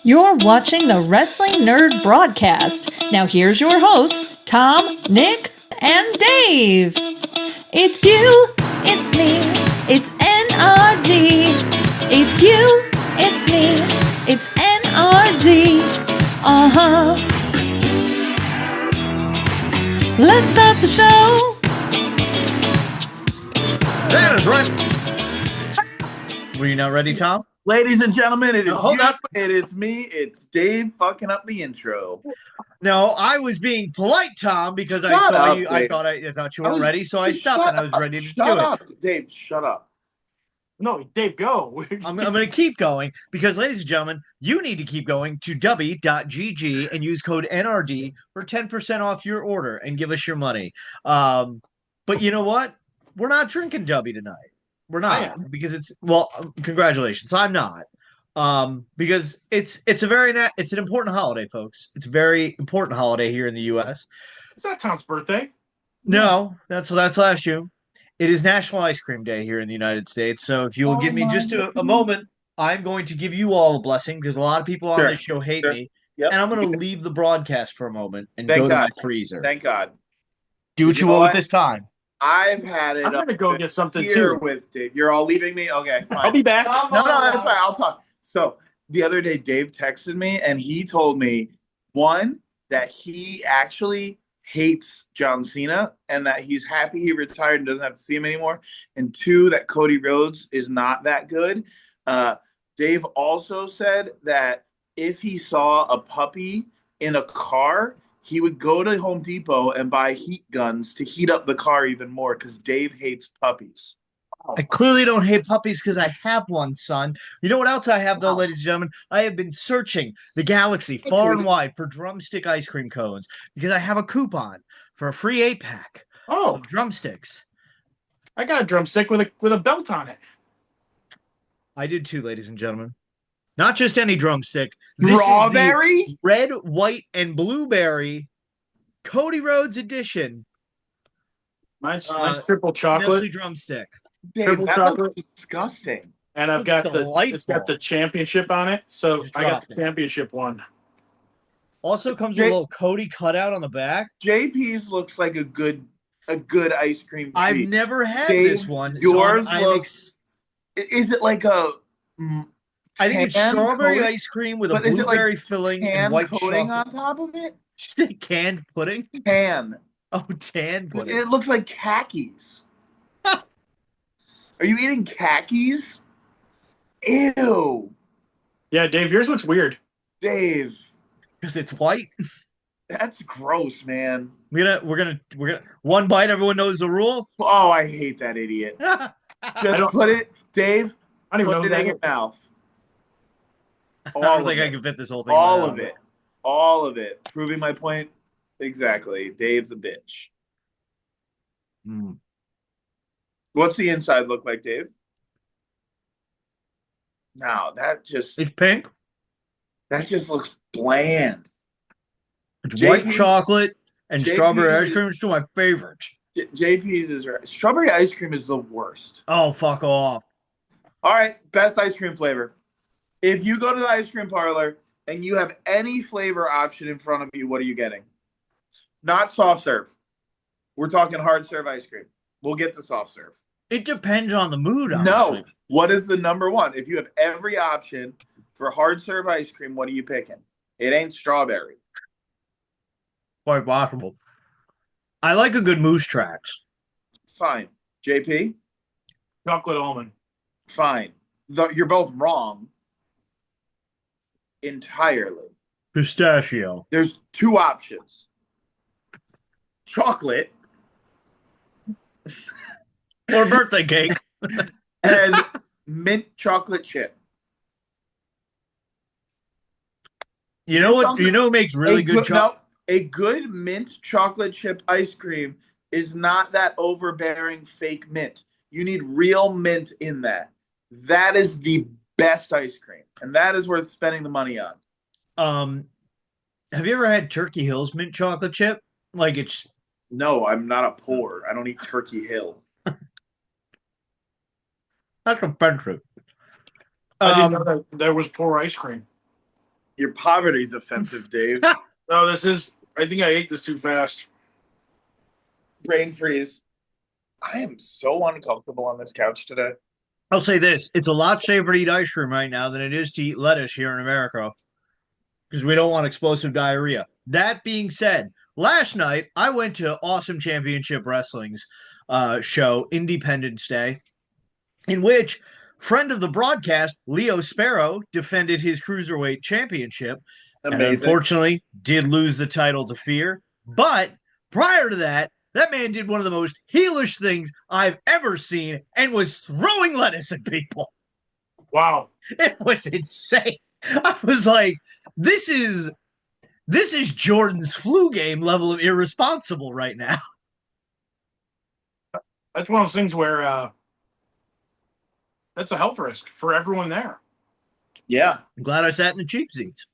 You're watching the Wrestling Nerd Broadcast. Now here's your hosts, Tom, Nick, and Dave. It's you, it's me, it's N.R.D. It's you, it's me, it's N.R.D. Uh-huh. Let's start the show. That is right. Were you not ready, Tom? Ladies and gentlemen, it is hold you, up. it is me, it's Dave fucking up the intro. No, I was being polite, Tom, because I Shut saw up, you. Dave. I thought you weren't ready, so I stopped and I was ready to do Shut it. up, Dave, shut up. No, Dave, go. I'm going to keep going because, ladies and gentlemen, you need to keep going to w.gg and use code NRD for 10% off your order and give us your money. But you know what? We're not drinking W tonight. We're not because it's congratulations. I'm not. Because it's an important holiday, folks. It's a very important holiday here in the U.S. It's not Tom's birthday. No, that's last June. It is National Ice Cream Day here in the United States. So if you will give me just a moment, I'm going to give you all a blessing because a lot of people on this show hate me. Yep. And I'm going to leave the broadcast for a moment and go to my freezer. Thank God. Do what you will with this time. I've had it. I'm going to go get something here too. With Dave. You're all leaving me? Okay, fine. I'll be back. No, that's fine. I'll talk. So the other day, Dave texted me and he told me, one, that he actually hates John Cena and that he's happy he retired and doesn't have to see him anymore. And two, that Cody Rhodes is not that good. Dave also said that if he saw a puppy in a car, he would go to Home Depot and buy heat guns to heat up the car even more because Dave hates puppies. I clearly don't hate puppies because I have one, son. You know what else I have, though, ladies and gentlemen? I have been searching the galaxy far and wide for drumstick ice cream cones because I have a coupon for a free 8-pack of drumsticks. I got a drumstick with a belt on it. I did too, ladies and gentlemen. Not just any drumstick. Strawberry? This is the red, white, and blueberry Cody Rhodes edition. Mine's triple chocolate. Drumstick. Dave, triple that chocolate. Looks disgusting. And I've got it's got the championship on it. So I got the championship one. Also comes with a little Cody cutout on the back. JP's looks like a good ice cream treat. I've never had this one. Yours looks. Is it like a? I think it's strawberry ice cream with a blueberry filling and white coating chocolate on top of it. You say canned pudding? Tan. Oh, tan pudding. It looks like khakis. Are you eating khakis? Ew. Yeah, Dave, yours looks weird. Dave. Because it's white. That's gross, man. We're gonna one bite. Everyone knows the rule. Oh, I hate that idiot. Just put it, Dave. I don't even put know it in your mouth. I don't think I can fit this whole thing. All of it. All of it. Proving my point. Exactly. Dave's a bitch. What's the inside look like, Dave? No, it's pink. That just looks bland. It's white chocolate and strawberry ice cream. It's two of my favorites. JP's is right. Strawberry ice cream is the worst. Oh, fuck off. All right, best ice cream flavor. If you go to the ice cream parlor and you have any flavor option in front of you, what are you getting? Not soft serve. We're talking hard serve ice cream. We'll get to soft serve. It depends on the mood, honestly. No. What is the number one? If you have every option for hard serve ice cream, what are you picking? It ain't strawberry. Quite possible. I like a good Moose Tracks. Fine. JP? Chocolate almond. Fine. You're both wrong. Entirely. Pistachio. There's two options. Chocolate. Or birthday cake. And mint chocolate chip. You know what? You know who makes really good chocolate? No, a good mint chocolate chip ice cream is not that overbearing fake mint. You need real mint in that. That is the best ice cream, and that is worth spending the money on. Have you ever had Turkey Hill's mint chocolate chip? Like it's. No, I'm not a poor. I don't eat Turkey Hill. That's offensive. I didn't know that there was poor ice cream. Your poverty's offensive, Dave. No, I think I ate this too fast. Brain freeze. I am so uncomfortable on this couch today. I'll say this. It's a lot safer to eat ice cream right now than it is to eat lettuce here in America because we don't want explosive diarrhea. That being said, last night I went to Awesome Championship Wrestling's show, Independence Day, in which friend of the broadcast, Leo Sparrow, defended his Cruiserweight Championship. Amazing. And unfortunately did lose the title to Fear. But prior to that, that man did one of the most heelish things I've ever seen and was throwing lettuce at people. Wow. It was insane. I was like, this is Jordan's flu game level of irresponsible right now. That's one of those things where that's a health risk for everyone there. Yeah. I'm glad I sat in the cheap seats.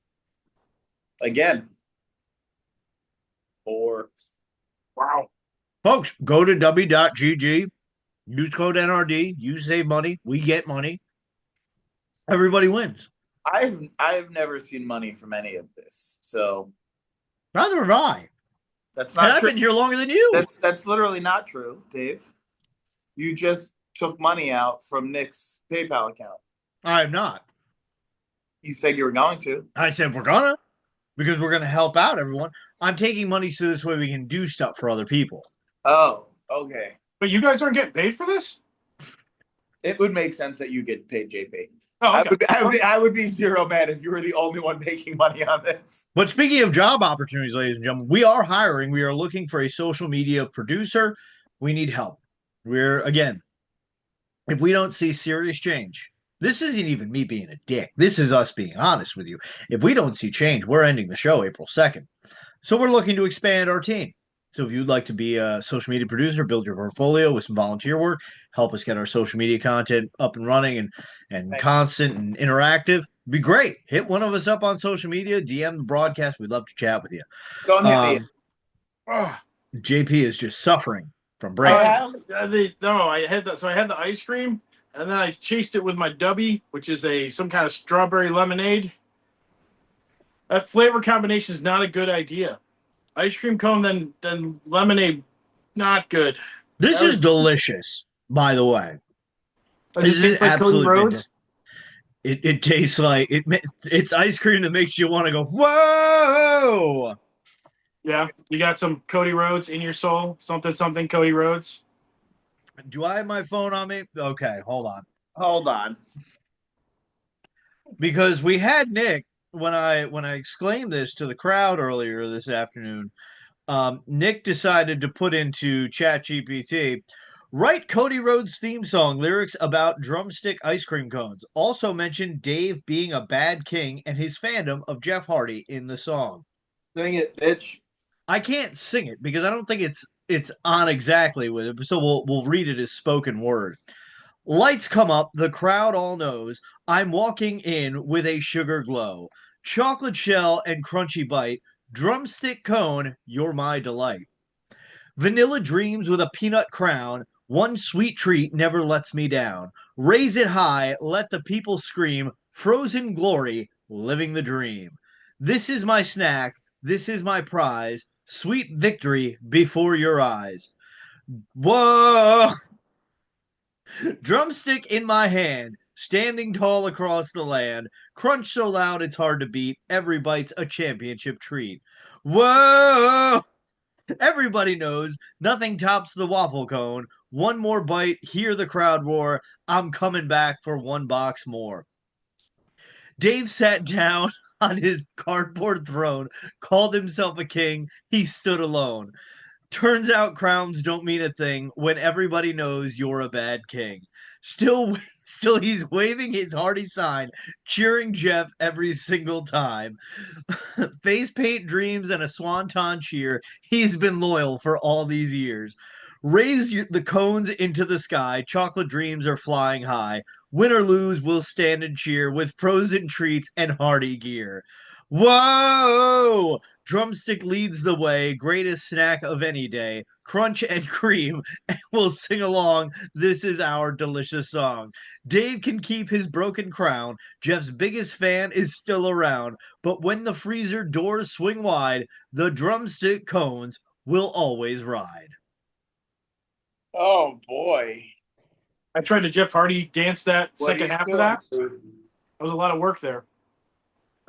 Again. Or wow. Folks, go to w.gg, use code NRD, you save money, we get money. Everybody wins. I've never seen money from any of this, so neither have I. That's not and true. I've been here longer than you. That's literally not true, Dave. You just took money out from Nick's PayPal account. I have not. You said you were going to. I said we're gonna, because we're gonna help out everyone. I'm taking money so this way we can do stuff for other people. Oh, okay. But you guys aren't getting paid for this? It would make sense that you get paid, JP. Oh, okay. I would be zero mad if you were the only one making money on this. But speaking of job opportunities, ladies and gentlemen, we are hiring. We are looking for a social media producer. We need help. Again, if we don't see serious change, this isn't even me being a dick. This is us being honest with you. If we don't see change, we're ending the show April 2nd. So we're looking to expand our team. So if you'd like to be a social media producer, build your portfolio with some volunteer work, help us get our social media content up and running and constant and interactive, be great. Hit one of us up on social media, DM the broadcast. We'd love to chat with you. Don't hit me. JP is just suffering from brain. I had the ice cream, and then I chased it with my Dubby, which is some kind of strawberry lemonade. That flavor combination is not a good idea. Ice cream cone, then lemonade, not good. This is delicious, by the way. This is absolutely fantastic. It tastes like it's ice cream that makes you want to go, whoa! Yeah, you got some Cody Rhodes in your soul. Something Cody Rhodes. Do I have my phone on me? Okay, hold on. Because we had Nick, when I exclaimed this to the crowd earlier this afternoon, Nick decided to put into ChatGPT, write Cody Rhodes theme song lyrics about drumstick ice cream cones. Also mention Dave being a bad king and his fandom of Jeff Hardy in the song. Sing it, bitch. I can't sing it because I don't think it's on exactly with it. So we'll read it as spoken word. Lights come up, the crowd all knows. I'm walking in with a sugar glow. Chocolate shell and crunchy bite. Drumstick cone, you're my delight. Vanilla dreams with a peanut crown. One sweet treat never lets me down. Raise it high, let the people scream. Frozen glory, living the dream. This is my snack, this is my prize. Sweet victory before your eyes. Whoa! Drumstick in my hand, standing tall across the land. Crunch so loud it's hard to beat. Every bite's a championship treat. Whoa! Everybody knows nothing tops the waffle cone. One more bite, hear the crowd roar. I'm coming back for one box more. Dave sat down on his cardboard throne, called himself a king. He stood alone. Turns out crowns don't mean a thing when everybody knows you're a bad king. Still he's waving his Hardy sign, cheering Jeff every single time. Face paint dreams and a swanton cheer. He's been loyal for all these years. Raise the cones into the sky. Chocolate dreams are flying high. Win or lose, we'll stand and cheer with frozen treats and Hardy gear. Whoa! Drumstick leads the way, greatest snack of any day. Crunch and cream, and we'll sing along. This is our delicious song. Dave can keep his broken crown. Jeff's biggest fan is still around. But when the freezer doors swing wide, the drumstick cones will always ride. Oh boy. I tried to Jeff Hardy dance that What are second you half of doing, that. dude? That was a lot of work there.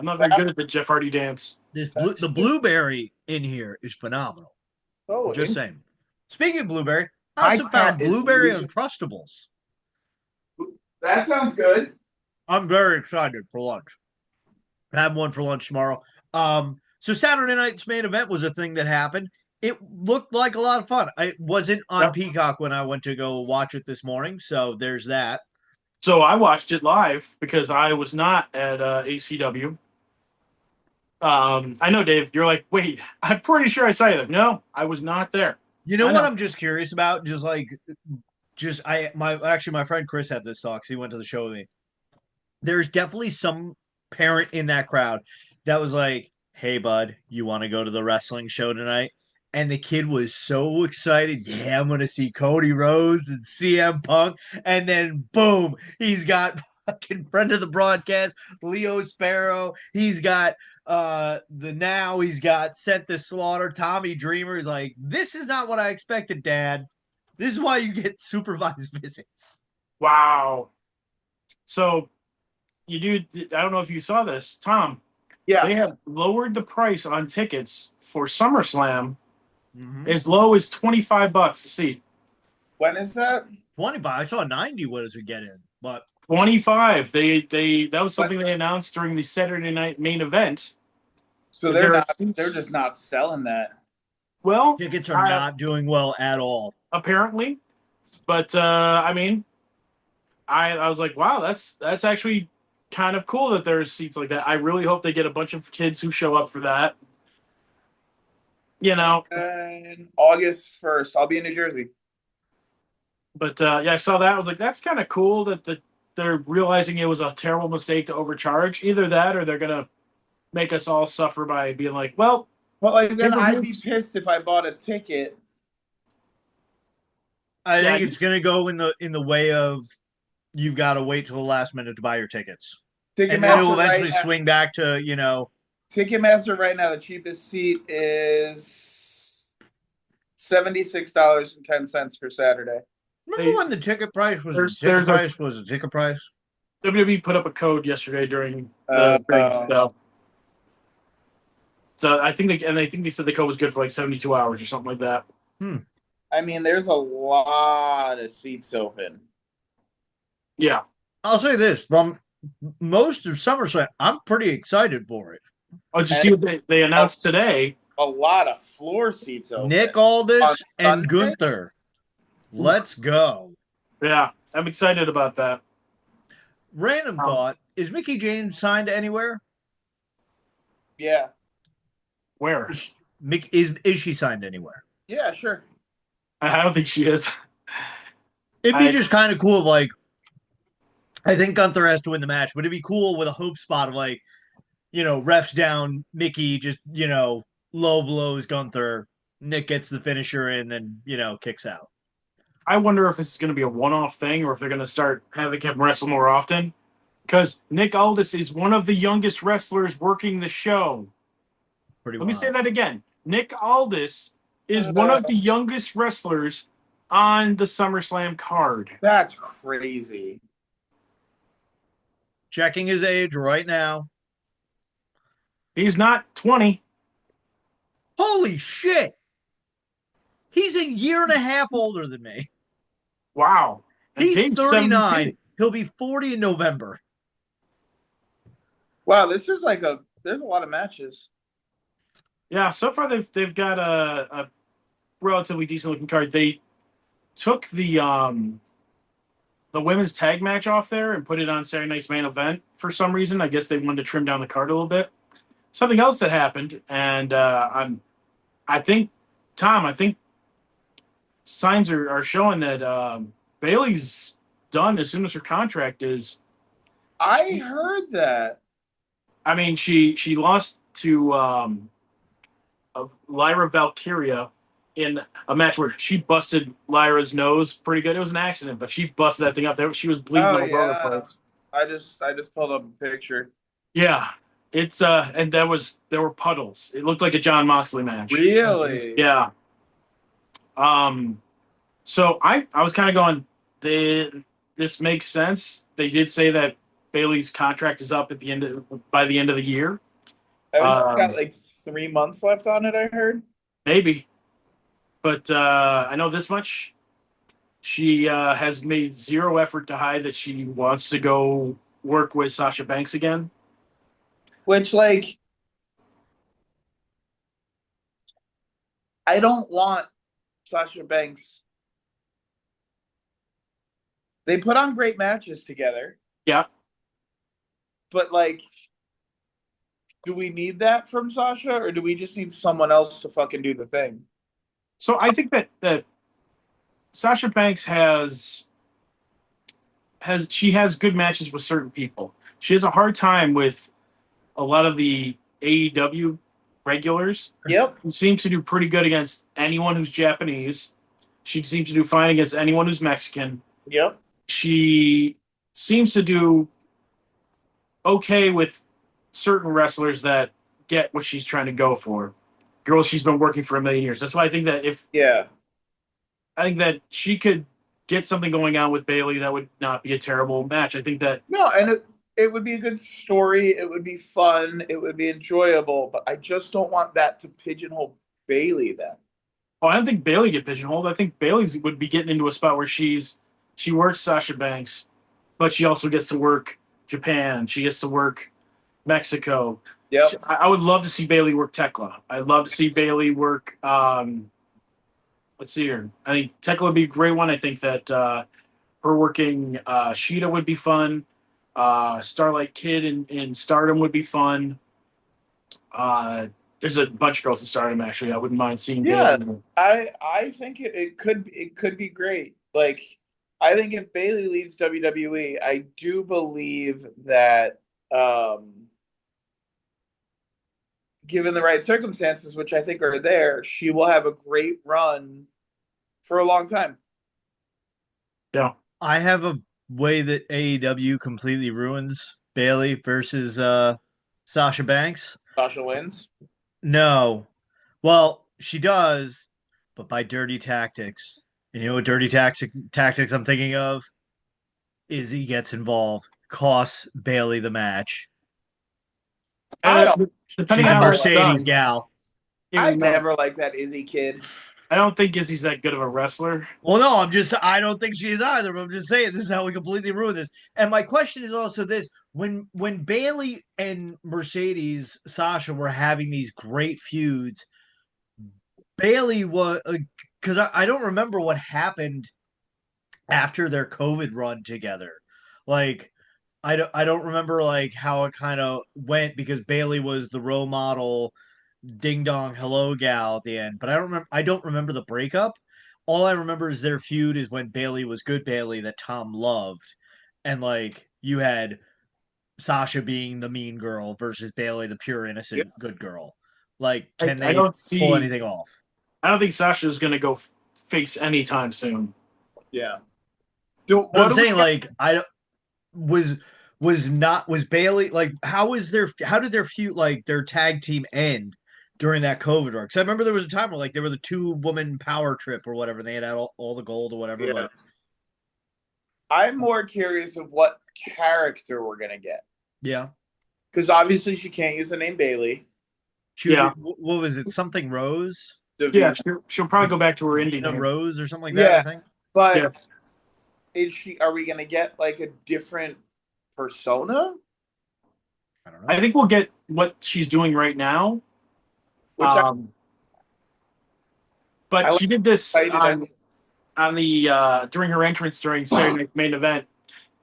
I'm not very good at the Jeff Hardy dance. The blueberry in here is phenomenal. Oh, Just saying. Speaking of blueberry, I My also cat found is blueberry losing- Uncrustables. that sounds good. I'm very excited for lunch. I have one for lunch tomorrow. So Saturday Night's Main Event was a thing that happened. It looked like a lot of fun. It wasn't on Peacock when I went to go watch it this morning, so there's that. So I watched it live because I was not at ACW. I know, Dave, you're like, wait, I'm pretty sure I saw you there. No, I was not there. You know what I'm just curious about? My friend Chris had this talk because he went to the show with me. There's definitely some parent in that crowd that was like, hey, bud, you want to go to the wrestling show tonight? And the kid was so excited. Yeah, I'm going to see Cody Rhodes and CM Punk. And then, boom, he's got fucking friend of the broadcast, Leo Sparrow. He's got he's got Sent the Slaughter, Tommy Dreamer. He's like, this is not what I expected, Dad. This is why you get supervised visits. Wow. So I don't know if you saw this, Tom. Yeah. They have lowered the price on tickets for SummerSlam as low as $25 a seat. When is that? 25. I saw 90 as we get in, but 25. That was something they announced during the Saturday Night Main Event. So they're just not selling that. Well, tickets are not doing well at all, apparently. But I mean, I was like, wow, that's actually kind of cool that there's seats like that. I really hope they get a bunch of kids who show up for that. You know, And August 1st, I'll be in New Jersey. But I saw that. I was like, that's kind of cool that they're realizing it was a terrible mistake to overcharge. Either that, or they're gonna make us all suffer by being like, well. But like, then I'd be pissed if I bought a ticket. I think it's gonna go in the way of you've got to wait till the last minute to buy your tickets, and then it'll eventually swing back to Ticketmaster right now, the cheapest seat is $76.10 for Saturday. Remember when the ticket price was a ticket price? WWE put up a code yesterday during the break. So I think they said the code was good for like 72 hours or something like that. I mean, there's a lot of seats open. Yeah. I'll say this, from most of SummerSlam, I'm pretty excited for it. Oh, did you see what they announced today? A lot of floor seats open. Nick Aldis and Gunther. Let's go. Yeah, I'm excited about that. Random thought. Is Mickie James signed anywhere? Yeah. Where? Is she signed anywhere? Yeah, sure. I don't think she is. It'd be just kind of cool if, I think Gunther has to win the match, but it'd be cool with a hope spot of refs down Mickie, just, low blows Gunther. Nick gets the finisher in, then, kicks out. I wonder if this is going to be a one-off thing or if they're going to start having him wrestle more often. Because Nick Aldis is one of the youngest wrestlers working the show. Let me say that again. Nick Aldis is one of the youngest wrestlers on the SummerSlam card. That's crazy. Checking his age right now. He's not 20. Holy shit. He's a year and a half older than me. Wow. He's 39. 17. He'll be 40 in November. Wow, this is there's a lot of matches. Yeah, so far they've got a relatively decent looking card. They took the women's tag match off there and put it on Saturday Night's Main Event for some reason. I guess they wanted to trim down the card a little bit. Something else that happened, and I think signs are showing that Bayley's done as soon as her contract is. I heard that. I mean, she lost to of Lyra Valkyria in a match where she busted Lyra's nose pretty good. It was an accident, but she busted that thing up. She was bleeding Oh little brother yeah, parts. I just pulled up a picture. Yeah, it's and there were puddles. It looked like a John Moxley match. Really? Yeah. So I was kind of going, this makes sense. They did say that Bailey's contract is up by the end of the year. I think she's got Um, like 3 months left on it, I heard. maybe, but I know this much. She has made zero effort to hide that she wants to go work with Sasha Banks again. Which, like, I don't want Sasha Banks. They put on great matches together, Yeah. but like, do we need that from Sasha, or do we just need someone else to fucking do the thing? So I think that Sasha Banks has good matches with certain people. She has a hard time with a lot of the AEW regulars. Yep. She seems to do pretty good against anyone who's Japanese. She seems to do fine against anyone who's Mexican. Yep. She seems to do okay with certain wrestlers that get what she's trying to go for. Girls she's been working for a million years. That's why I think that I think that she could get something going on with Bailey that would not be a terrible match. I think that No, and it would be a good story. It would be fun. It would be enjoyable. But I just don't want that to pigeonhole Bailey then. I don't think Bailey get pigeonholed. I think Bailey would be getting into a spot where she works Sasha Banks, but she also gets to work Japan. She gets to work Mexico. Yep. I would love to see Bailey work Tekla. I'd love to see Bailey work. Let's see here. I think Tekla would be a great one. I think that her working Sheeta would be fun. Starlight Kid in Stardom would be fun. There's a bunch of girls in Stardom actually. I wouldn't mind seeing. Yeah, Bailey. I think it could be great. Like, I think if Bailey leaves WWE, I do believe that given the right circumstances, which I think are there, she will have a great run for a long time. Yeah. I have a way that AEW completely ruins Bailey versus Sasha Banks. Sasha wins. No. Well, she does, but by dirty tactics. And you know what dirty tactics I'm thinking of? Izzy gets involved, costs Bailey the match. I don't. Depending She's on a how it's Mercedes done. gal. I never like that Izzy kid. I don't think Izzy's that good of a wrestler. Well, no, I don't think she is either, but I'm just saying this is how we completely ruin this. And my question is also this: when Bailey and Mercedes Sasha were having these great feuds, Bailey was because I don't remember what happened after their COVID run together. Like I don't remember like how it kind of went because Bailey was the role model ding dong hello gal at the end, but I don't remember the breakup. All I remember is their feud is when Bailey was good Bailey that Tom loved. And like you had Sasha being the mean girl versus Bailey the pure innocent good girl. Like can I they don't pull see. anything off? I don't think Sasha's going to go face anytime soon. Yeah. But I'm saying like I was was Bailey like how did their feud like their tag team end during that COVID run? Because I remember there was a time where like they were the 2-woman power trip or whatever. And they had all the gold or whatever. Yeah. But I'm more curious of what character we're gonna get. yeah, Because obviously she can't use the name Bailey. What was it? Something Rose? Yeah, she'll probably go back to her indie Davina name. Rose or something like that. Yeah. I think. But are we gonna get like a different persona? I don't know. I think we'll get what she's doing right now. Which but she did this excited. on the during her entrance during Saturday Night Main Event.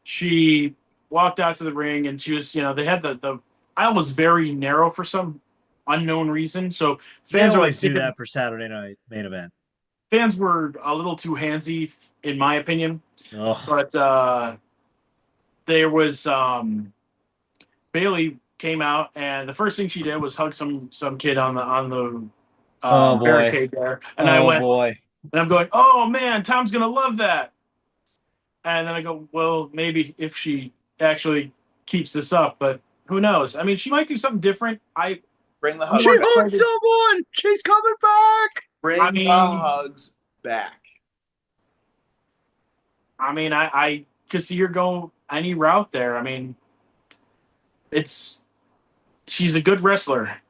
She walked out to the ring and she was, they had the aisle was very narrow for some unknown reason. So They fans always are do that for Saturday Night Main Event. Fans were a little too handsy, in my opinion. Ugh. But there was Bailey came out and the first thing she did was hug some kid on the Oh, boy. barricade there, and I went, boy. and I'm going, oh man, Tom's gonna love that. And then I go, well, maybe if she actually keeps this up, but who knows? I mean, she might do something different. Bring the I'm hugs. She more back. hugged excited. someone. She's coming back. Bring the hugs back. I mean, I could see her go any route there. I mean, she's a good wrestler,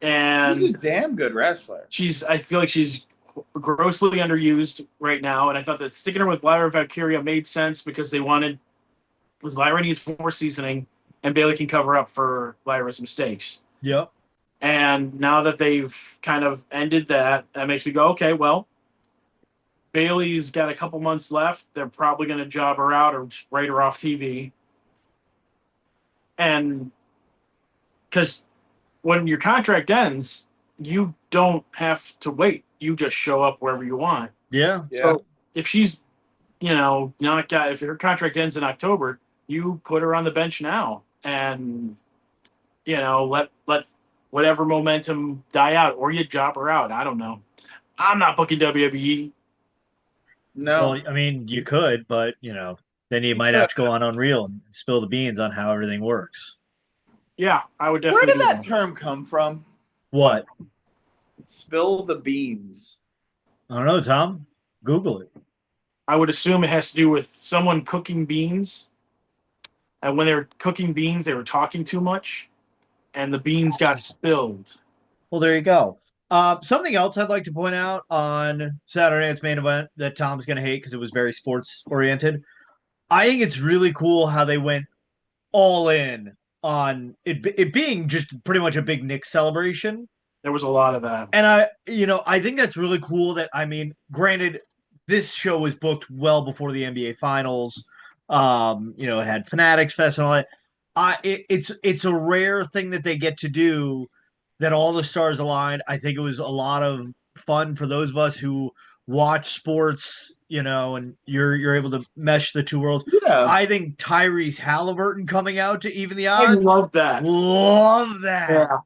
and She's a damn good wrestler. I feel like she's grossly underused right now. And I thought that sticking her with Lyra Valkyria made sense because Lyra needs more seasoning, and Bayley can cover up for Lyra's mistakes. Yep. And now that they've kind of ended that makes me go, okay, well, Bayley's got a couple months left. They're probably going to job her out or just write her off TV. And because when your contract ends, you don't have to wait. You just show up wherever you want. Yeah. So if she's, if her contract ends in October, you put her on the bench now and, let whatever momentum die out, or you job her out. I don't know. I'm not booking WWE. No. Well, I mean, you could, but then you might have to go on Unreal and spill the beans on how everything works. Yeah, I would Where definitely did do that term come from? What? Spill the beans. I don't know, Tom. Google it. I would assume it has to do with someone cooking beans. And when they were cooking beans, they were talking too much, and the beans got spilled. Well, there you go. Something else I'd like to point out on Saturday Night's Main Event that Tom's going to hate because it was very sports oriented. I think it's really cool how they went all in on it being just pretty much a big Nick celebration. There was a lot of that. And I think that's really cool that, I mean, granted, this show was booked well before the NBA Finals. It had Fanatics Fest and all that. It's a rare thing that they get to do that all the stars aligned. I think it was a lot of fun for those of us who watch sports, and you're able to mesh the two worlds. Yeah. I think Tyrese Halliburton coming out to even the I odds. love that. Love that. Yeah.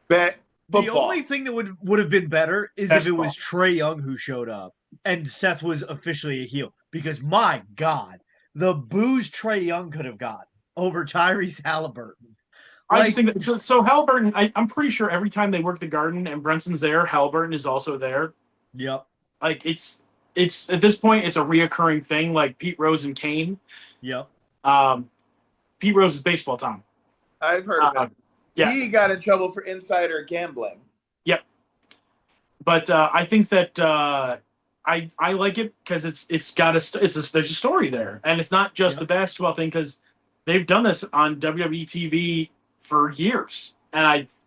Bet The football. only thing that would have been better is if it Basketball. was Trae Young who showed up and Seth was officially a heel. Because my God, the booze Trae Young could have got over Tyrese Halliburton. I just think that, so Halliburton, I'm pretty sure every time they work the Garden and Brenson's there, Halliburton is also there. Yep. Like it's at this point it's a reoccurring thing, like Pete Rose and Kane. Yep. Pete Rose is baseball, Tom. I've heard of it. Yeah. He got in trouble for insider gambling. Yep. But I think that I like it because there's a story there, and it's not just the basketball thing because they've done this on WWE TV for years, and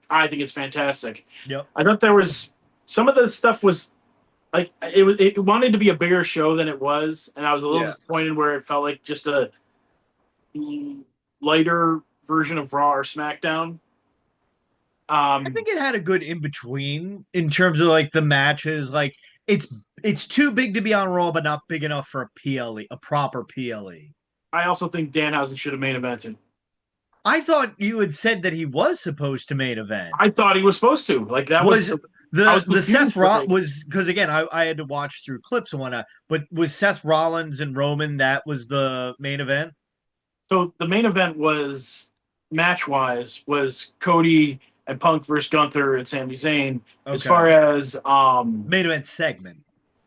I think it's fantastic. Yep. I thought there was some of the stuff was like it wanted to be a bigger show than it was, and I was a little disappointed where it felt like just a lighter version of Raw or SmackDown. I think it had a good in between in terms of like the matches. Like it's too big to be on Raw, but not big enough for a PLE, a proper PLE. I also think Danhausen should have main evented. I thought you had said that he was supposed to main event. I thought he was supposed to. Like that was the Seth Rollins was because again I had to watch through clips and whatnot. But was Seth Rollins and Roman that was the main event? So the main event was match wise was Cody and Punk versus Gunther and Sami Zayn. Okay. As far as main event segment,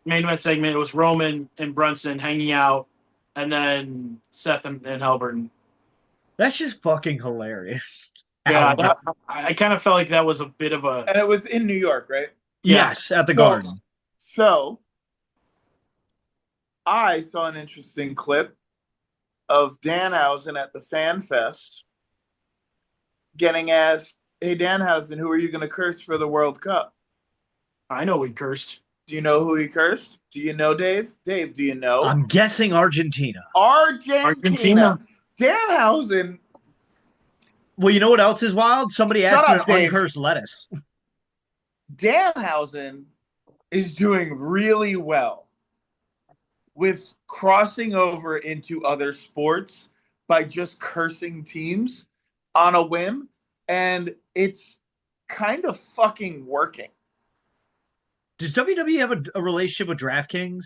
it was Roman and Brunson hanging out, and then Seth and Halliburton. That's just fucking hilarious. Yeah, I kind of felt like that was a bit of a... And it was in New York, right? Yes, at the Garden. So, I saw an interesting clip of Danhausen at the Fan Fest getting asked, hey, Danhausen, who are you going to curse for the World Cup? I know he cursed. Do you know who he cursed? Do you know, Dave? Dave, do you know? I'm guessing Argentina. Argentina. Danhausen. Well, you know what else is wild? Somebody asked for an uncursed lettuce. Danhausen is doing really well with crossing over into other sports by just cursing teams on a whim, and it's kind of fucking working. Does WWE have a relationship with DraftKings,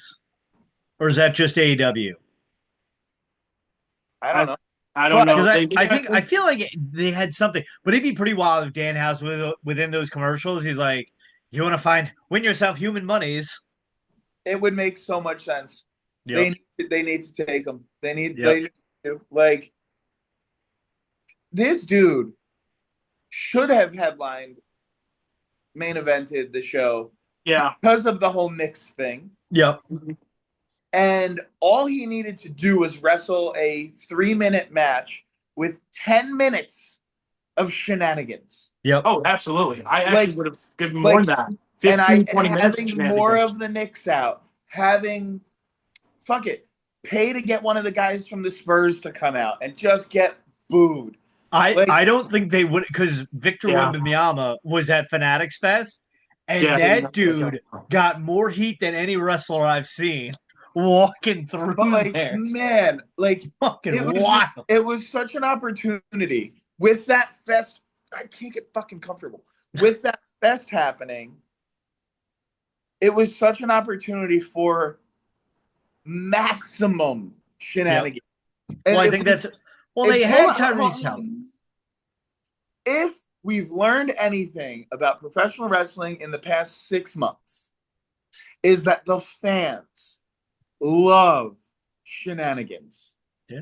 or is that just AEW? I don't know. I don't know. Because They I feel like they had something, but it'd be pretty wild if Dan House within those commercials, he's like, "You want to win yourself human monies." It would make so much sense. Yep. They need to take him. They need Yep. to like this dude should have headlined main evented the show yeah. because of the whole Knicks thing. Yep. And all he needed to do was wrestle a 3-minute match with 10 minutes of shenanigans. Yep. Oh, absolutely. I actually would have given more than that. 20 minutes of having more of the Knicks out, fuck it, pay to get one of the guys from the Spurs to come out and just get booed. I don't think they would, because Victor Wembanyama was at Fanatics Fest, and that dude got more heat than any wrestler I've seen walking through there. Man, fucking wild. It was such an opportunity with that fest. I can't get fucking comfortable with that fest happening. It was such an opportunity for maximum shenanigans. Well, I think that's they had Tyrese Helm. If we've learned anything about professional wrestling in the past 6 months, is that the fans love shenanigans. Yeah.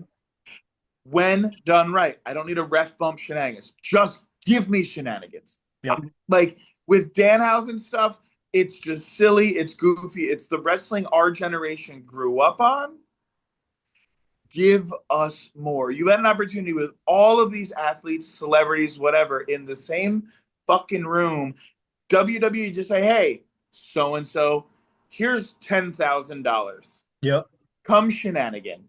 When done right. I don't need a ref bump shenanigans. Just give me shenanigans. Yep. Like with Danhausen stuff, it's just silly. It's goofy. It's the wrestling our generation grew up on. Give us more. You had an opportunity with all of these athletes, celebrities, whatever, in the same fucking room. WWE just say, hey, so-and-so, here's $10,000. Yep. Come shenanigan.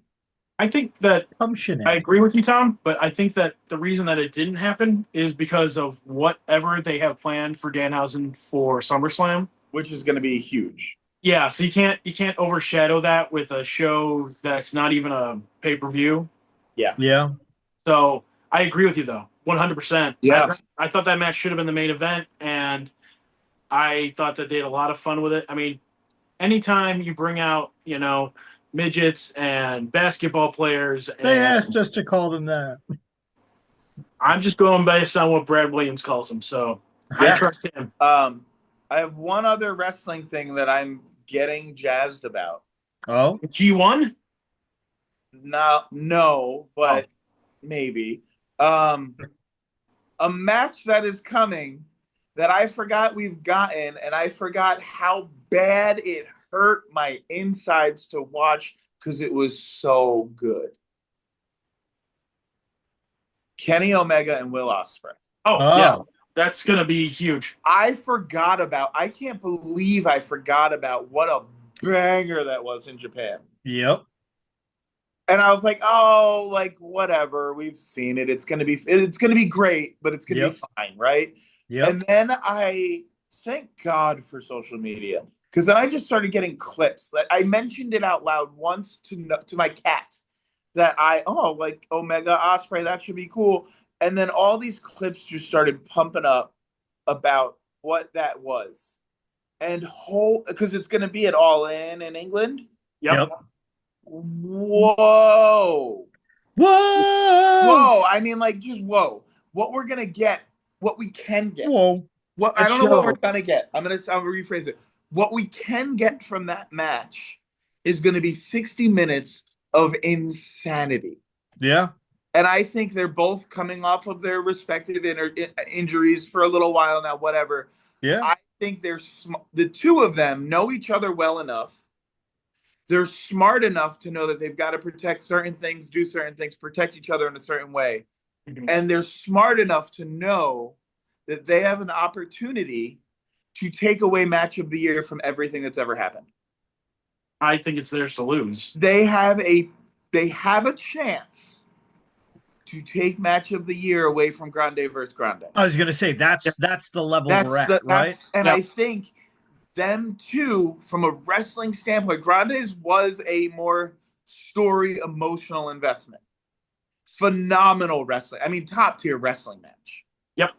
I think that I agree with you, Tom, but I think that the reason that it didn't happen is because of whatever they have planned for Danhausen for SummerSlam, which is going to be huge. Yeah, so you can't overshadow that with a show that's not even a pay-per-view. Yeah. Yeah. So I agree with you though, 100%. Yeah. I thought that match should have been the main event, and I thought that they had a lot of fun with it. I mean, anytime you bring out, midgets and basketball players, They asked us to call them that. I'm just going based on what Brad Williams calls them, so I trust him. I have one other wrestling thing that I'm getting jazzed about. Oh, G1? No, but maybe. A match that is coming that I forgot we've gotten, and I forgot how bad it hurt my insides to watch because it was so good. Kenny Omega and Will Ospreay. Oh, yeah. That's going to be huge. I can't believe I forgot about what a banger that was in Japan. Yep. And I was like, whatever. We've seen it. It's going to be great, but it's going to be fine, right? Yep. And then I thank God for social media, because then I just started getting clips that I mentioned it out loud once to my cat that Omega Ospreay, that should be cool. And then all these clips just started pumping up about what that was. And because it's going to be at All In England. Yep. Whoa. I mean, just whoa. What we're going to get, what we can get. Whoa. I don't know what we're going to get. I'll rephrase it. What we can get from that match is going to be 60 minutes of insanity. Yeah. And I think they're both coming off of their respective injuries for a little while now, whatever. Yeah. I think the two of them know each other well enough. They're smart enough to know that they've got to protect certain things, do certain things, protect each other in a certain way. Mm-hmm. And they're smart enough to know that they have an opportunity to take away match of the year from everything that's ever happened. I think it's theirs to lose. They have a chance to take match of the year away from Grande versus Grande. I was going to say that's the level we're at, right? And I think them two, from a wrestling standpoint, Grande's was a more story emotional investment. Phenomenal wrestling. I mean, top tier wrestling match. Yep.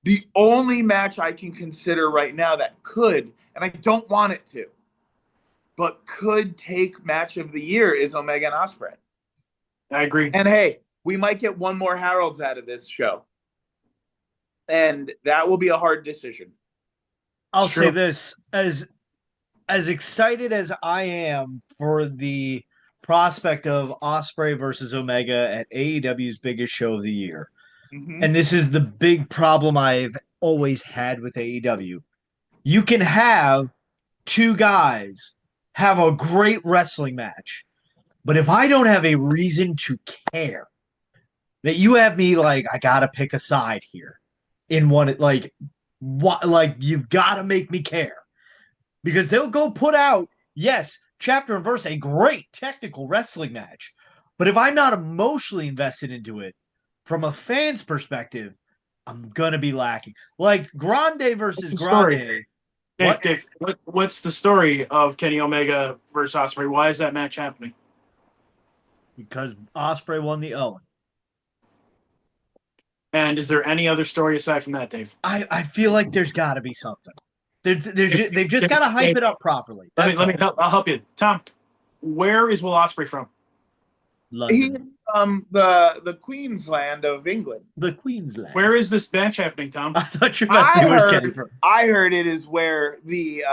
The only match I can consider right now that could, and I don't want it to, but could take match of the year is Omega and Ospreay. I agree. And hey, we might get one more Harold's out of this show. And that will be a hard decision. I'll It's true. say this, as excited as I am for the prospect of Ospreay versus Omega at AEW's biggest show of the year. Mhm. And this is the big problem I've always had with AEW. You can have two guys have a great wrestling match, but if I don't have a reason to care, that you have me like, I gotta pick a side here in one, like, what, like, you've got to make me care, because they'll go put out, yes, chapter and verse, a great technical wrestling match, but if I'm not emotionally invested into it from a fan's perspective, I'm gonna be lacking. Like Grande versus What's the story? Grande. Dave, what's the story of Kenny Omega versus Ospreay? Why is that match happening? Because Ospreay won the Owen. And is there any other story aside from that, Dave? I feel like there's got to be something. They've just got to hype it up properly. Let me help. I'll help you, Tom. Where is Will Ospreay from? He's London. the Queensland of England. The Queensland. Where is this match happening, Tom? I thought you were about to say where's Kenny from. I heard it is where the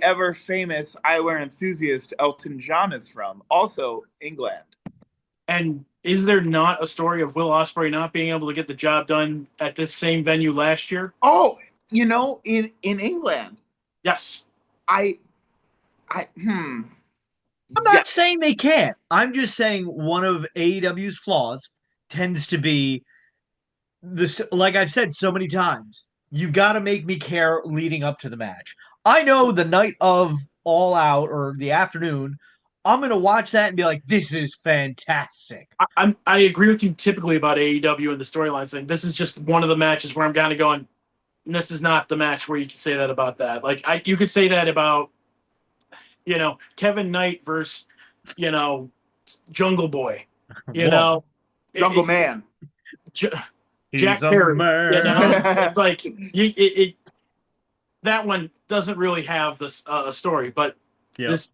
ever famous eyewear enthusiast Elton John is from, also England. And is there not a story of Will Ospreay not being able to get the job done at this same venue last year? Oh, you know, in England. Yes. I'm not saying they can't. I'm just saying one of AEW's flaws tends to be this. Like I've said so many times, you've got to make me care leading up to the match. I know the night of All Out or the afternoon, I'm going to watch that and be like, this is fantastic. I agree with you typically about AEW and the storyline thing. This is just one of the matches where I'm kind of going, this is not the match where you can say that about that. Like, you could say that about, you know, Kevin Knight versus, you know, Jungle Boy. You know, Jungle Man. Jack Perry. You know, it's like that one doesn't really have this a story, but this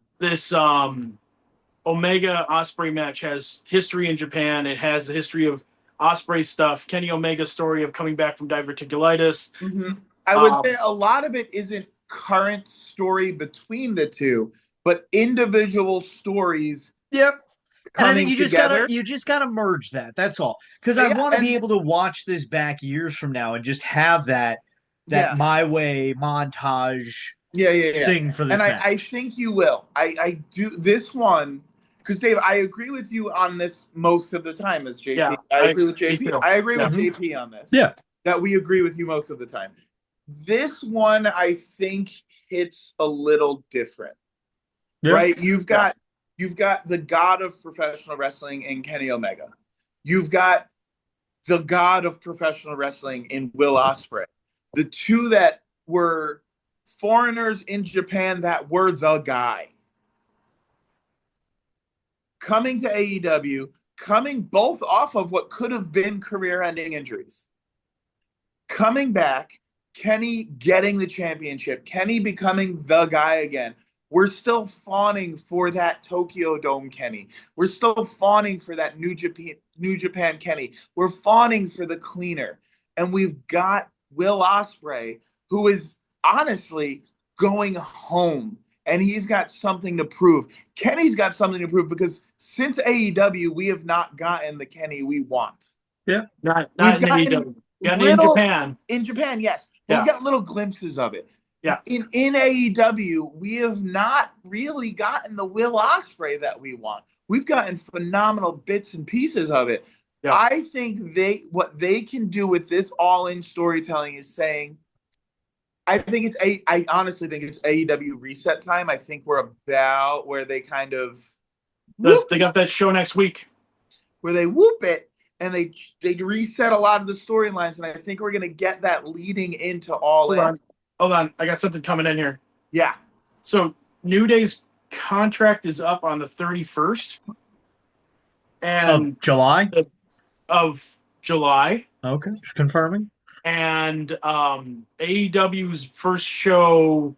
Omega Ospreay match has history in Japan. It has the history of Ospreay stuff. Kenny Omega's story of coming back from diverticulitis. Mm-hmm. I would say a lot of it isn't current story between the two, but individual stories. Yep. And I think you together. just gotta merge that. That's all. Because I want to be able to watch this back years from now and just have that my way montage thing for this and match. I think you will. I do this one because Dave, I agree with you on this most of the time as JP. Yeah, I agree with JP. I agree with JP on this. Yeah. That we agree with you most of the time. This one I think hits a little different. Yeah. Right? You've got the god of professional wrestling in Kenny Omega. You've got the god of professional wrestling in Will Ospreay. The two that were foreigners in Japan that were the guy. Coming to AEW, coming both off of what could have been career-ending injuries. Coming back, Kenny getting the championship, Kenny becoming the guy again. We're still fawning for that Tokyo Dome Kenny. We're still fawning for that New Japan Kenny. We're fawning for the cleaner. And we've got Will Ospreay, who is honestly going home. And he's got something to prove. Kenny's got something to prove because since AEW, we have not gotten the Kenny we want. Yeah. Not in AEW. In Japan. In Japan, yes. But yeah. We got little glimpses of it. Yeah. In AEW, we have not really gotten the Will Ospreay that we want. We've gotten phenomenal bits and pieces of it. Yeah. I think what they can do with this all-in storytelling is saying, I honestly think it's AEW reset time. I think we're about where they kind of they got that show next week. Where they whoop it and they reset a lot of the storylines, and I think we're gonna get that leading into all in. Hold on, I got something coming in here. Yeah. So New Day's contract is up on the 31st. And of July? Of July. Okay, just confirming. And AEW's first show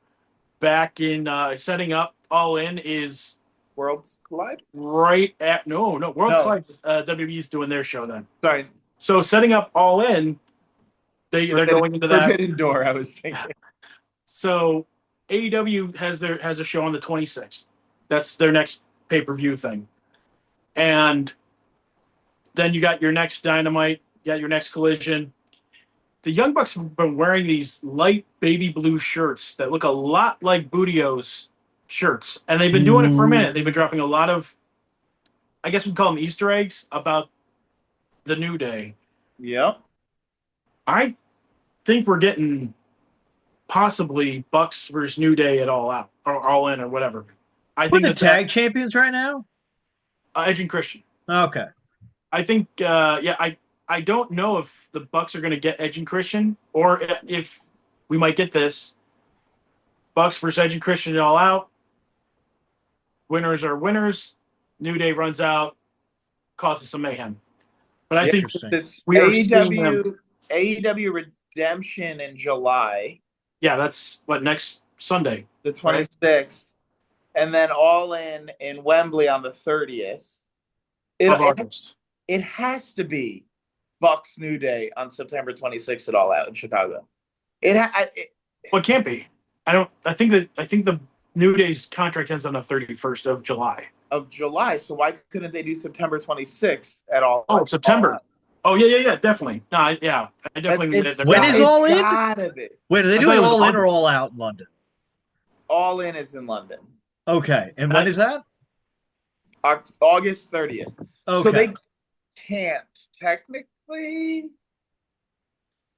back in setting up All In is Worlds Collide? right at Worlds No. Collide. WWE's doing their show then. Sorry. So setting up All In, they're going into that. Forbidden Door, I was thinking. So AEW has a show on the 26th. That's their next pay-per-view thing. And then you got your next Dynamite, you got your next Collision. The Young Bucks have been wearing these light baby blue shirts that look a lot like Bootio's shirts. And they've been doing it for a minute. They've been dropping a lot of, I guess we'd call them Easter eggs about the New Day. Yep. I think we're getting possibly Bucks versus New Day at All Out or All In or whatever. I Who are think the tag champions right now? Edge and Christian. Okay. I think, I don't know if the Bucks are going to get Edge and Christian or if we might get this. Bucks versus Edge and Christian All Out. Winners are winners. New Day runs out, causes some mayhem. But I think it's we are seeing them. AEW Redemption in July. Yeah, that's next Sunday. The 26th. Right? And then All In Wembley on the 30th. Of August. It has to be Bucks New Day on September 26th at All Out in Chicago. Well, it can't be. I think the New Day's contract ends on the 31st of July. So why couldn't they do September 26th at all? Oh, September. Oh, yeah, definitely. No, I definitely. When is All In? Wait, are they doing All In or All Out in London? All In is in London. Okay, and when is that? August 30th. Okay. So they can't technically.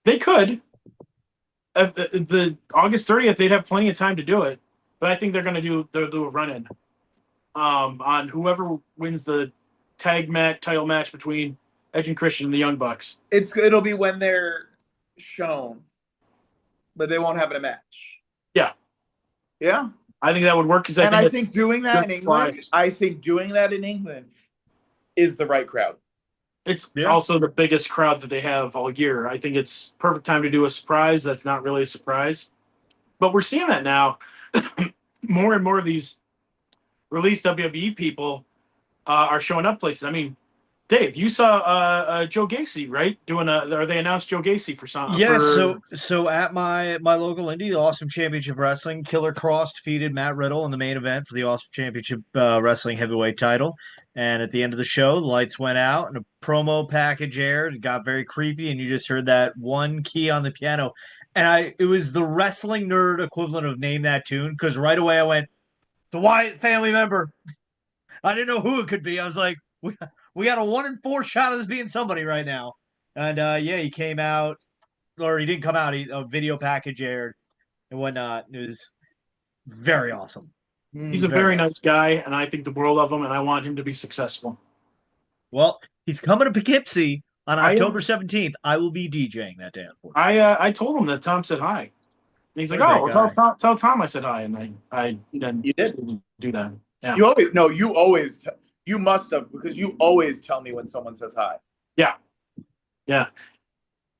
They could. The August 30th, they'd have plenty of time to do it, but I think they're going to do a run-in on whoever wins the tag match title match between Edge and Christian and the Young Bucks. It'll be when they're shown, but they won't have a match. Yeah. Yeah. I think that would work because I think doing that in England is the right crowd. It's also the biggest crowd that they have all year. I think it's perfect time to do a surprise that's not really a surprise. But we're seeing that now. More and more of these released WWE people are showing up places. I mean, Dave, you saw Joe Gacy, right? Or they announced Joe Gacy for something. Yes, so at my local indie, the Awesome Championship Wrestling, Killer Cross defeated Matt Riddle in the main event for the Awesome Championship Wrestling heavyweight title. And at the end of the show, the lights went out and a promo package aired. It got very creepy, and you just heard that one key on the piano. And it was the Wrestling Nerd equivalent of Name That Tune, because right away I went, the Wyatt family member. I didn't know who it could be. I was like, we got a 1 in 4 shot of this being somebody right now. And he came out, or he didn't come out. A video package aired and whatnot. It was very awesome. He's a very nice guy, and I think the world of him, and I want him to be successful. Well, he's coming to Poughkeepsie on October 17th. I will be DJing that day. I told him that Tom said hi. He's like, tell Tom I said hi, and I then you did do that. Yeah. You must have, because you always tell me when someone says hi. Yeah.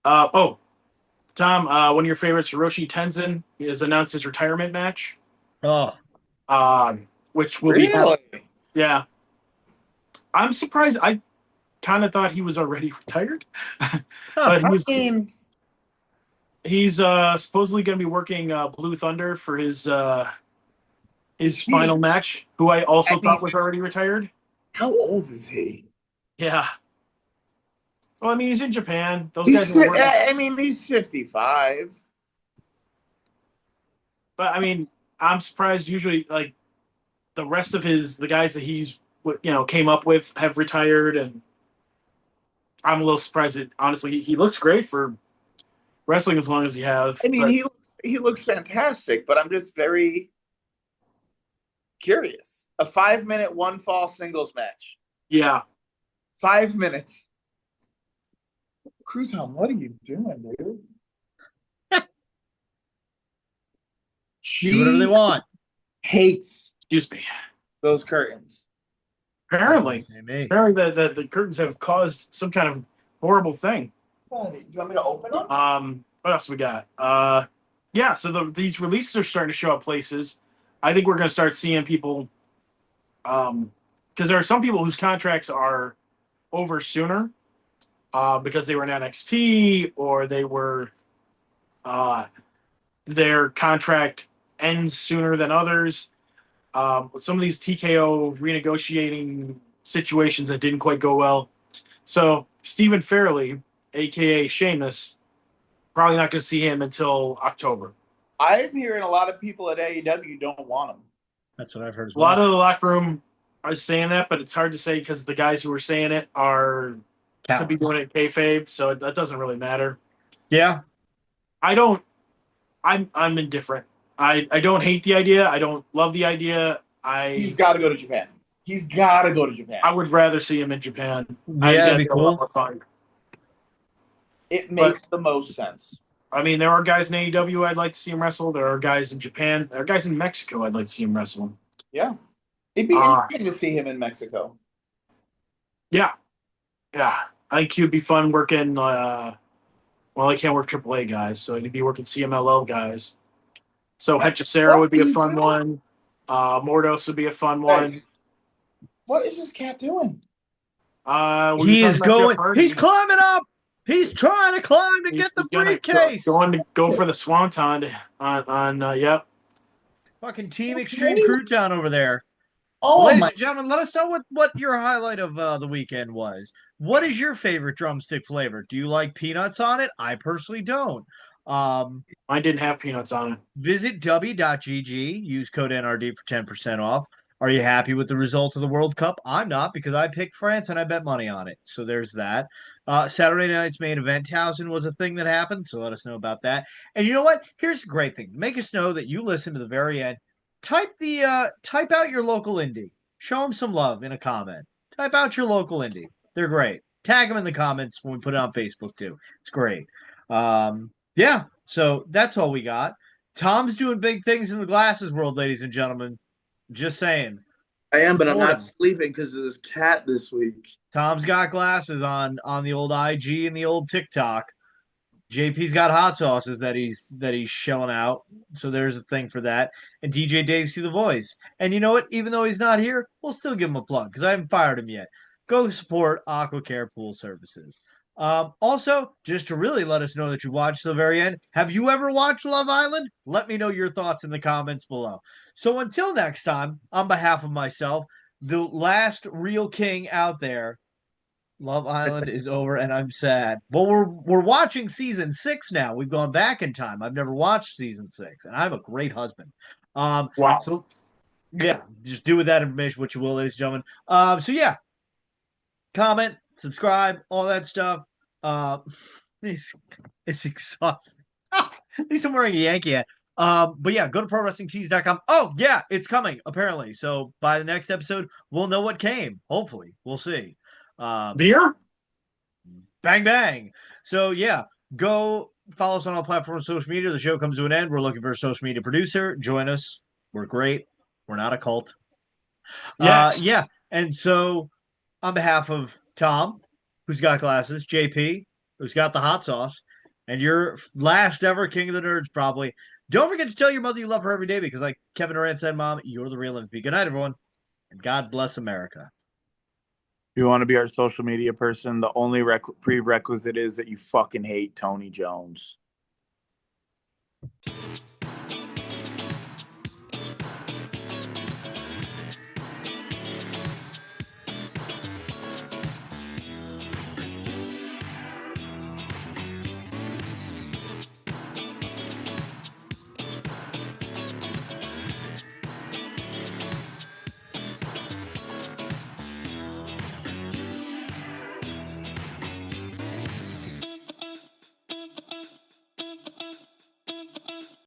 Tom, one of your favorites, Hiroshi Tenzin, has announced his retirement match. Oh. Which will be yeah. I'm surprised. I kind of thought he was already retired, but he's supposedly going to be working Blue Thunder for his final match. Who I thought was already retired. How old is he? Yeah. Well, I mean, he's in Japan. Those guys. He's 55. But I mean, I'm surprised. Usually, like the rest of the guys that he's came up with have retired, and I'm a little surprised that honestly he looks great for wrestling as long as he has. I mean, he looks fantastic, but I'm just very curious. A 5-minute 1-fall singles match. Yeah, 5 minutes. Cruton, what are you doing, dude? Do whatever they want. Hates. Excuse me. Those curtains. Apparently the curtains have caused some kind of horrible thing. buddy. Do you want me to open them? What else we got? Yeah. So these releases are starting to show up places. I think we're going to start seeing people, because there are some people whose contracts are over sooner, because they were in NXT or they were, their contract ends sooner than others. With some of these TKO renegotiating situations that didn't quite go well. So Stephen Fairley, aka Sheamus, probably not going to see him until October. I'm hearing a lot of people at AEW don't want him. That's what I've heard as A well. lot of the locker room are saying that, but it's hard to say because the guys who are saying it could be doing it kayfabe, so that doesn't really matter. Yeah. I'm indifferent. I don't hate the idea. I don't love the idea. He's got to go to Japan. He's got to go to Japan. I would rather see him in Japan. Yeah, that'd be cool. Fun. It makes the most sense. I mean, there are guys in AEW I'd like to see him wrestle. There are guys in Japan. There are guys in Mexico I'd like to see him wrestle. Yeah. It'd be interesting to see him in Mexico. Yeah. Yeah. I think he would be fun working. Well, I can't work AAA guys, so he'd be working CMLL guys. So Hechicero would be a fun one. Mordos would be a fun one. What is this cat doing? He is going. He's climbing up. He's trying to climb to get the briefcase. Go for the swanton on yep. Fucking Team Extreme Crouton over there. Oh, ladies and gentlemen, let us know what your highlight of the weekend was. What is your favorite drumstick flavor? Do you like peanuts on it? I personally don't. Mine didn't have peanuts on it. Visit w.gg. Use code NRD for 10% off. Are you happy with the result of the World Cup? I'm not, because I picked France and I bet money on it. So there's that. Saturday Nights Main Eventhausen was a thing that happened, so let us know about that. And you know what? Here's a great thing. Make us know that you listen to the very end. Type out your local indie. Show them some love in a comment. Type out your local indie. They're great. Tag them in the comments when we put it on Facebook too. It's great. Yeah, so that's all we got. Tom's doing big things in the glasses world, ladies and gentlemen. Just saying. I am, but I'm not sleeping because of this cat this week. Tom's got glasses on the old IG and the old TikTok. JP's got hot sauces that he's shelling out. So there's a thing for that. And DJ DaveCTheVoice. And you know what? Even though he's not here, we'll still give him a plug because I haven't fired him yet. Go support AquaCare Pool Services. Also, just to really let us know that you watched to the very end, have you ever watched Love Island? Let me know your thoughts in the comments below. So until next time, on behalf of myself, the last real king out there, Love Island is over and I'm sad. Well, we're watching season 6 now. We've gone back in time. I've never watched season 6, and I'm a great husband. Wow. So yeah, just do with that information what you will, ladies and gentlemen. So yeah, comment, subscribe, all that stuff. It's exhausting. At least I'm wearing a Yankee hat. But yeah, go to prowrestlingtees.com. Oh yeah, it's coming apparently. So by the next episode, we'll know what came. Hopefully, we'll see. Beer? Bang bang. So yeah, go follow us on all platforms, social media. The show comes to an end. We're looking for a social media producer. Join us. We're great. We're not a cult. Yes. Yeah. And so on behalf of Tom, who's got glasses, JP, who's got the hot sauce, and your last ever King of the Nerds, probably. Don't forget to tell your mother you love her every day because, like Kevin Durant said, Mom, you're the real MVP. Good night, everyone, and God bless America. If you want to be our social media person, the only prerequisite is that you fucking hate Tony Jones.